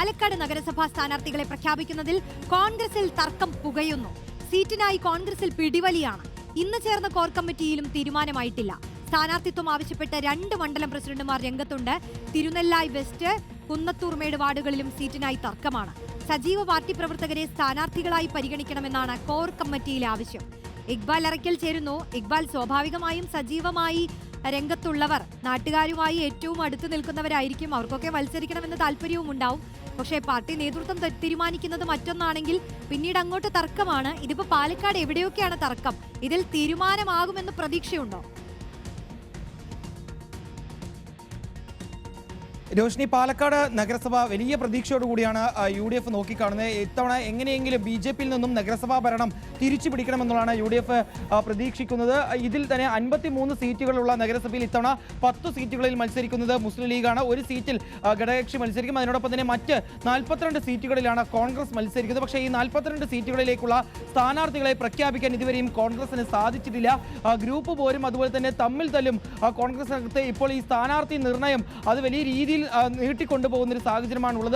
പാലക്കാട് നഗരസഭാ സ്ഥാനാർത്ഥികളെ പ്രഖ്യാപിക്കുന്നതിൽ കോൺഗ്രസിൽ തർക്കം പുകയുന്നു. സീറ്റിനായി കോൺഗ്രസിൽ പിടിവലിയാണ്. ഇന്ന് ചേർന്ന കോർ കമ്മിറ്റിയിലും തീരുമാനമായിട്ടില്ല. സ്ഥാനാർത്ഥിത്വം ആവശ്യപ്പെട്ട് 2 മണ്ഡലം പ്രസിഡന്റുമാർ രംഗത്തുണ്ട്. തിരുനെല്ലായി വെസ്റ്റ്, കുന്നത്തൂർമേട് വാർഡുകളിലും സീറ്റിനായി തർക്കമാണ്. സജീവ പാർട്ടി പ്രവർത്തകരെ സ്ഥാനാർത്ഥികളായി പരിഗണിക്കണമെന്നാണ് കോർ കമ്മിറ്റിയിലെ ആവശ്യം. ഇക്ബാൽ അറയ്ക്കൽ ചേരുന്നു. ഇക്ബാൽ, സ്വാഭാവികമായും സജീവമായി രംഗത്തുള്ളവർ നാട്ടുകാരുമായി ഏറ്റവും അടുത്ത് നിൽക്കുന്നവരായിരിക്കും. അവർക്കൊക്കെ മത്സരിക്കണമെന്ന താല്പര്യവും ഉണ്ടാവും. പക്ഷേ പാർട്ടി നേതൃത്വം തീരുമാനിക്കുന്നത് മറ്റൊന്നാണെങ്കിൽ പിന്നീട് അങ്ങോട്ട് തർക്കമാണ്. ഇതിപ്പോ പാലക്കാട് എവിടെയൊക്കെയാണ് തർക്കം? ഇതിൽ തീരുമാനമാകുമെന്ന് പ്രതീക്ഷയുണ്ടോ? രോഷിനി, പാലക്കാട് നഗരസഭ വലിയ പ്രതീക്ഷയോടുകൂടിയാണ് UDF നോക്കിക്കാണുന്നത്. ഇത്തവണ എങ്ങനെയെങ്കിലും BJP യിൽ നിന്നും നഗരസഭാ ഭരണം തിരിച്ചു പിടിക്കണമെന്നുള്ളതാണ് UDF പ്രതീക്ഷിക്കുന്നത്. ഇതിൽ തന്നെ 53 സീറ്റുകളുള്ള നഗരസഭയിൽ ഇത്തവണ 10 സീറ്റുകളിൽ മത്സരിക്കുന്നത് മുസ്ലിം ലീഗാണ്. ഒരു സീറ്റിൽ ഘടകകക്ഷി മത്സരിക്കും. അതിനോടൊപ്പം തന്നെ മറ്റ് 42 സീറ്റുകളിലാണ് കോൺഗ്രസ് മത്സരിക്കുന്നത്. പക്ഷേ ഈ 42 സീറ്റുകളിലേക്കുള്ള സ്ഥാനാർത്ഥികളെ പ്രഖ്യാപിക്കാൻ ഇതുവരെയും കോൺഗ്രസിന് സാധിച്ചിട്ടില്ല. ഗ്രൂപ്പ് പോരും അതുപോലെ തന്നെ തമ്മിൽ തല്ലും കോൺഗ്രസിനകത്ത് ഇപ്പോൾ ഈ സ്ഥാനാർത്ഥി നിർണയം അത് വലിയ രീതിയിൽ നീട്ടിക്കൊണ്ടുപോകുന്ന ഒരു സാഹചര്യമാണുള്ളത്.